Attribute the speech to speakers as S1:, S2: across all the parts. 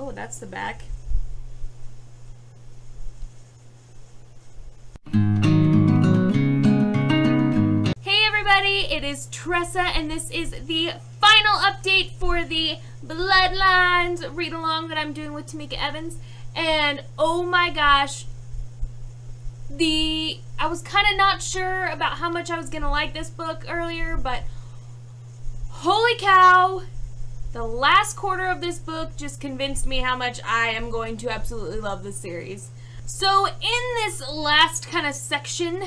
S1: Oh, that's the back. Hey everybody, it is Tressa, and this is the final update for the Bloodlines read-along that I'm doing with TEMECKA'S. And oh my gosh, I was kind of not sure about how much I was going to like this book earlier, but holy cow, the last quarter of this book just convinced me how much I am going to absolutely love this series. So in this last kind of section,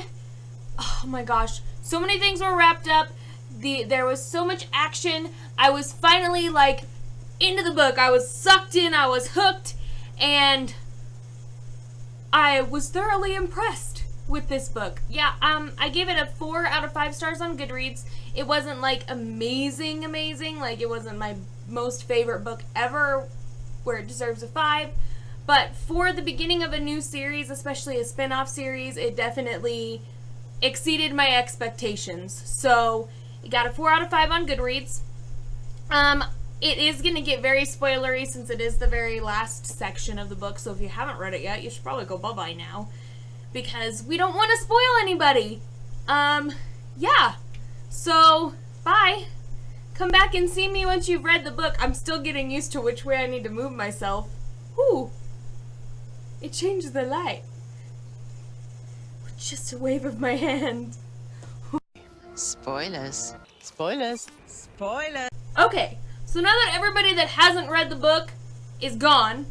S1: oh my gosh, so many things were wrapped up. There was so much action. I was finally like into the book. I was sucked in, I was hooked, and I was thoroughly impressed with this book. Yeah, I gave it a 4 out of 5 stars on Goodreads. It wasn't like amazing, like it wasn't my most favorite book ever where it deserves a 5. But for the beginning of a new series, especially a spin-off series, it definitely exceeded my expectations. So it got a 4 out of 5 on Goodreads. It is going to get very spoilery since it is the very last section of the book. So if you haven't read it yet, you should probably go bye-bye now, because we don't want to spoil anybody. Yeah. So, bye. Come back and see me once you've read the book. I'm still getting used to which way I need to move myself. Whew. It changes the light. With just a wave of my hand.
S2: Spoilers. Spoilers. Spoilers.
S1: Okay, so now that everybody that hasn't read the book is gone,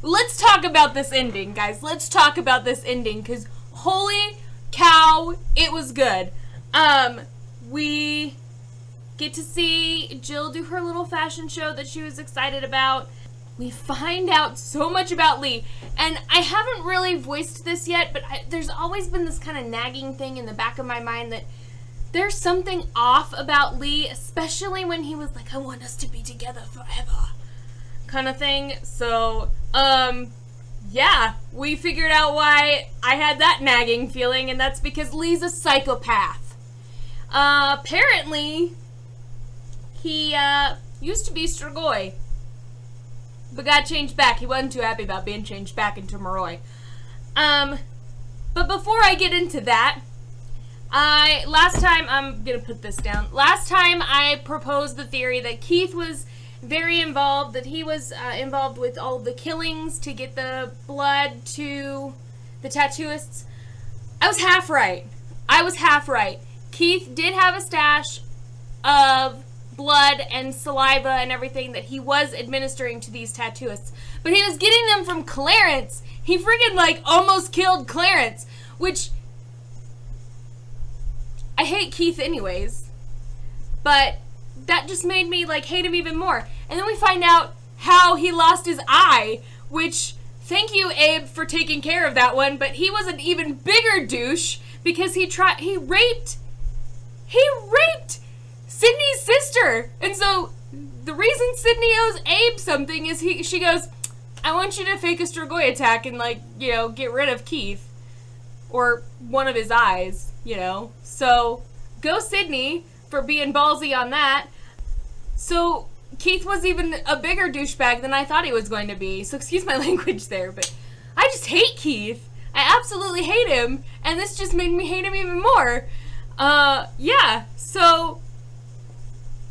S1: let's talk about this ending, guys. Let's talk about this ending, because holy cow, it was good. We get to see Jill do her little fashion show that she was excited about. We find out so much about Lee, and I haven't really voiced this yet, but there's always been this kind of nagging thing in the back of my mind that there's something off about Lee, especially when he was like, I want us to be together forever, kind of thing. So, yeah, we figured out why I had that nagging feeling, and that's because Lee's a psychopath. Apparently, he, used to be Strigoi, but got changed back. He wasn't too happy about being changed back into Moroi. But before I get into that, last time I proposed the theory that Keith was very involved, that he was involved with all of the killings to get the blood to the tattooists. I was half right. Keith did have a stash of blood and saliva and everything that he was administering to these tattooists, but he was getting them from Clarence. He freaking like almost killed Clarence, which I hate Keith anyways, but that just made me like hate him even more. And then we find out how he lost his eye, which thank you, Abe, for taking care of that one, but he was an even bigger douche because he raped Sydney's sister. And so the reason Sydney owes Abe something is she goes, I want you to fake a Strigoi attack and like, you know, get rid of Keith or one of his eyes, you know. So go Sydney for being ballsy on that. So Keith was even a bigger douchebag than I thought he was going to be. So excuse my language there, but I just hate Keith. I absolutely hate him, and this just made me hate him even more. Yeah, so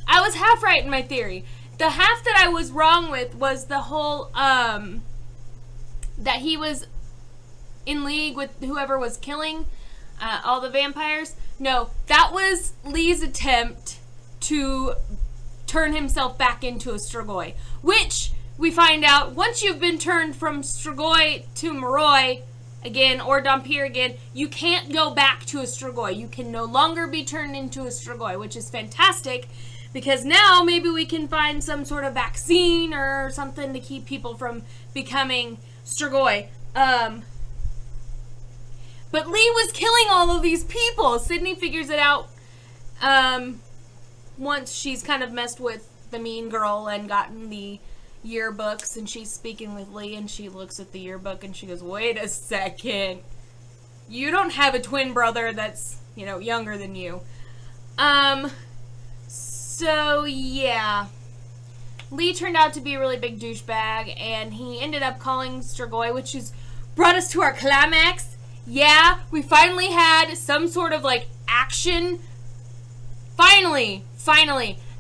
S1: I was half right in my theory. The half that I was wrong with was the whole, that he was in league with whoever was killing all the vampires. No, that was Lee's attempt to turn himself back into a Strigoi, which we find out once you've been turned from Strigoi to Moroi again, or Dhampir again, you can't go back to a Strigoi. You can no longer be turned into a Strigoi, which is fantastic, because now maybe we can find some sort of vaccine or something to keep people from becoming Strigoi. But Lee was killing all of these people. Sydney figures it out once she's kind of messed with the mean girl and gotten the yearbooks, and she's speaking with Lee, and she looks at the yearbook and she goes, wait a second, you don't have a twin brother that's, you know, younger than you. So yeah, Lee turned out to be a really big douchebag, and he ended up calling Strigoi, which has brought us to our climax. Yeah, we finally had some sort of, like, action. Finally.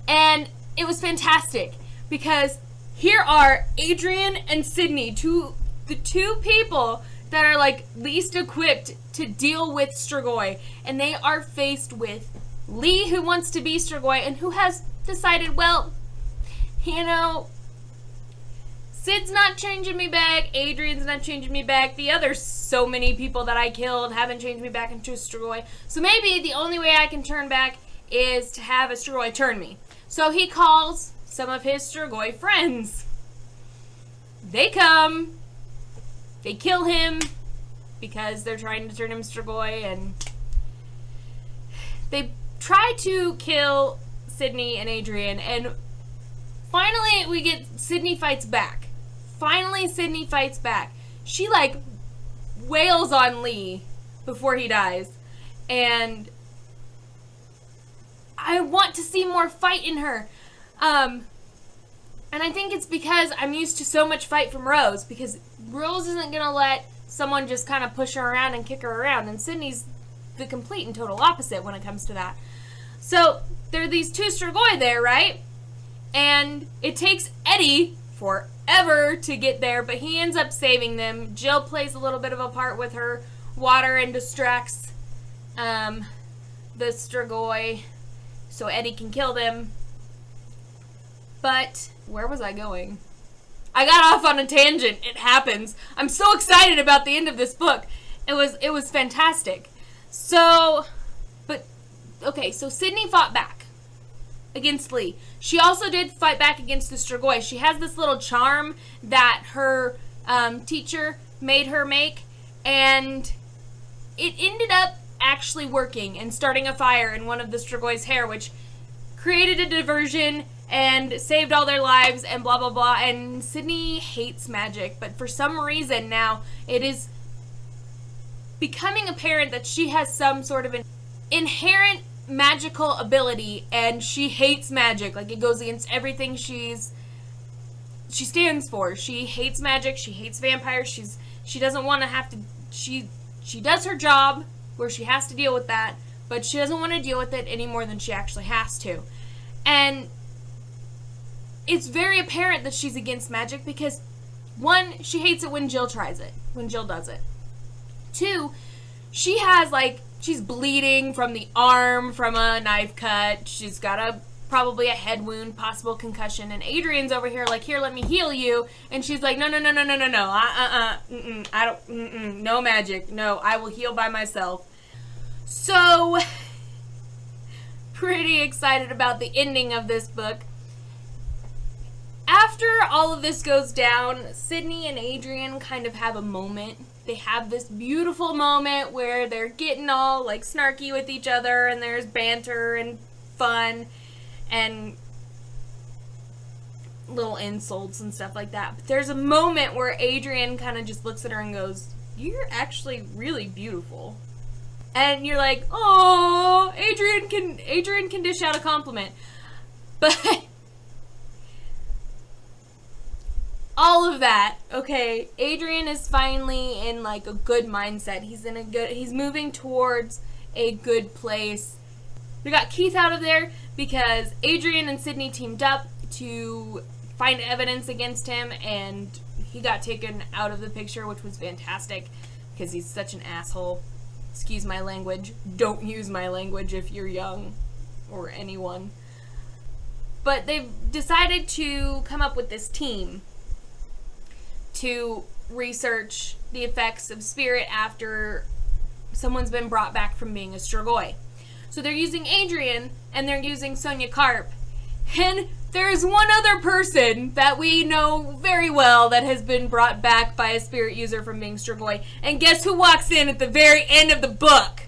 S1: And it was fantastic, because here are Adrian and Sydney, the two people that are, like, least equipped to deal with Strigoi, and they are faced with Lee, who wants to be Strigoi, and who has decided, well, you know, Sid's not changing me back, Adrian's not changing me back, the other so many people that I killed haven't changed me back into a Strigoi, so maybe the only way I can turn back is to have a Strigoi turn me. So he calls some of his Strigoi friends. They come, they kill him, because they're trying to turn him Strigoi, and they try to kill Sydney and Adrian, and finally we get Sydney fights back. She, like, wails on Lee before he dies, and I want to see more fight in her. And I think it's because I'm used to so much fight from Rose, because Rose isn't gonna let someone just kind of push her around and kick her around, and Sydney's the complete and total opposite when it comes to that. So there are these two Strigoi there, right? And it takes Eddie forever to get there, but he ends up saving them. Jill plays a little bit of a part with her water and distracts the Strigoi so Eddie can kill them. But where was I going? I got off on a tangent. It happens. I'm so excited about the end of this book. It was fantastic. So Sydney fought back against Lee. She also did fight back against the Strigoi. She has this little charm that her teacher made her make, and it ended up actually working and starting a fire in one of theStrigoi's hair, which created a diversion and saved all their lives and blah blah blah. And Sydney hates magic, but for some reason now it is becoming apparent that she has some sort of an inherent magical ability, and she hates magic. Like, it goes against everything she stands for. She hates magic, she hates vampires, she doesn't want to have to, she does her job where she has to deal with that, but she doesn't want to deal with it any more than she actually has to. And it's very apparent that she's against magic because, one, she hates it when Jill does it. Two, she has, like, she's bleeding from the arm from a knife cut. She's got probably a head wound, possible concussion. And Adrian's over here like, here, let me heal you. And she's like, no. No magic. No, I will heal by myself. So, pretty excited about the ending of this book. After all of this goes down, Sydney and Adrian kind of have a moment. They have this beautiful moment where they're getting all, like, snarky with each other, and there's banter and fun and little insults and stuff like that. But there's a moment where Adrian kind of just looks at her and goes, "You're actually really beautiful." And you're like, "Oh, Adrian can dish out a compliment." But all of that, okay, Adrian is finally in, like, a good mindset. He's moving towards a good place. We got Keith out of there because Adrian and Sydney teamed up to find evidence against him, and he got taken out of the picture, which was fantastic because he's such an asshole. Excuse my language. Don't use my language if you're young or anyone. But they've decided to come up with this team to research the effects of spirit after someone's been brought back from being a Strigoi. So they're using Adrian, and they're using Sonia Karp. And there's one other person that we know very well that has been brought back by a spirit user from being Strigoi. And guess who walks in at the very end of the book?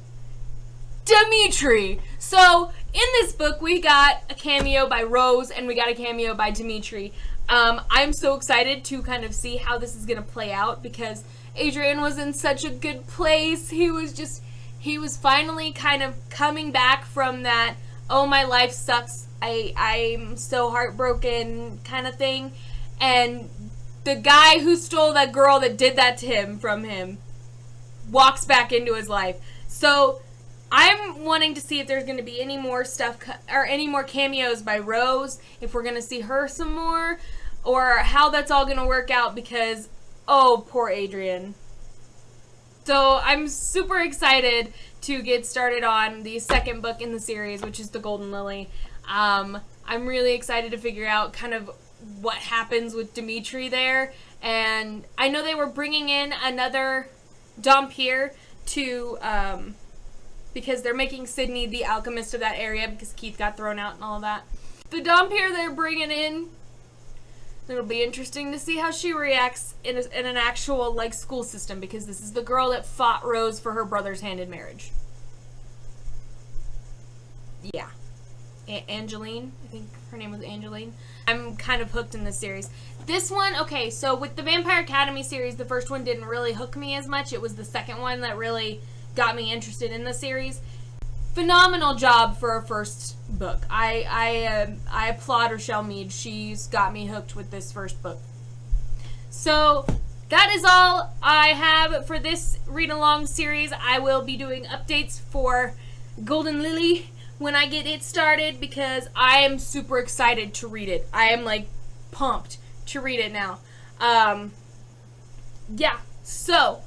S1: Dimitri. So in this book, we got a cameo by Rose, and we got a cameo by Dimitri. I'm so excited to kind of see how this is going to play out because Adrian was in such a good place. He was finally kind of coming back from that, oh, my life sucks I'm so heartbroken kind of thing. And the guy who stole that girl that did that to him from him walks back into his life. So I'm wanting to see if there's going to be any more stuff or any more cameos by Rose, if we're going to see her some more, or how that's all going to work out, because, oh, poor Adrian. So I'm super excited to get started on the second book in the series, which is The Golden Lily. I'm really excited to figure out kind of what happens with Dimitri there. And I know they were bringing in another Dhampir to, because they're making Sydney the alchemist of that area because Keith got thrown out and all that. The Dhampir they're bringing in, it'll be interesting to see how she reacts in an actual, like, school system, because this is the girl that fought Rose for her brother's hand in marriage. Yeah. Angeline, I think her name was Angeline. I'm kind of hooked in this series. This one, okay, so with the Vampire Academy series, the first one didn't really hook me as much. It was the second one that really got me interested in the series. Phenomenal job for a first book. I applaud Rochelle Mead. She's got me hooked with this first book. So that is all I have for this read-along series. I will be doing updates for Golden Lily when I get it started, because I am super excited to read it. I am, like, pumped to read it now. Yeah, so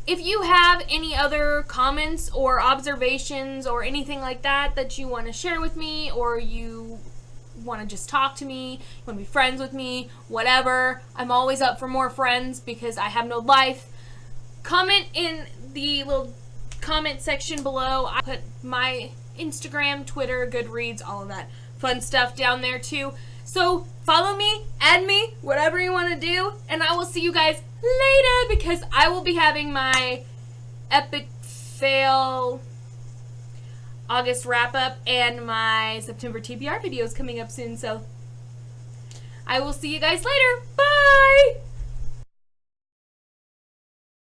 S1: if you have any other comments or observations or anything like that that you want to share with me, or you want to just talk to me, you want to be friends with me, whatever, I'm always up for more friends because I have no life. Comment in the little comment section below. I put my Instagram, Twitter, Goodreads, all of that fun stuff down there too. So follow me, add me, whatever you want to do, and I will see you guys later, because I will be having my epic fail August wrap up and my September TBR videos coming up soon. So I will see you guys later. Bye!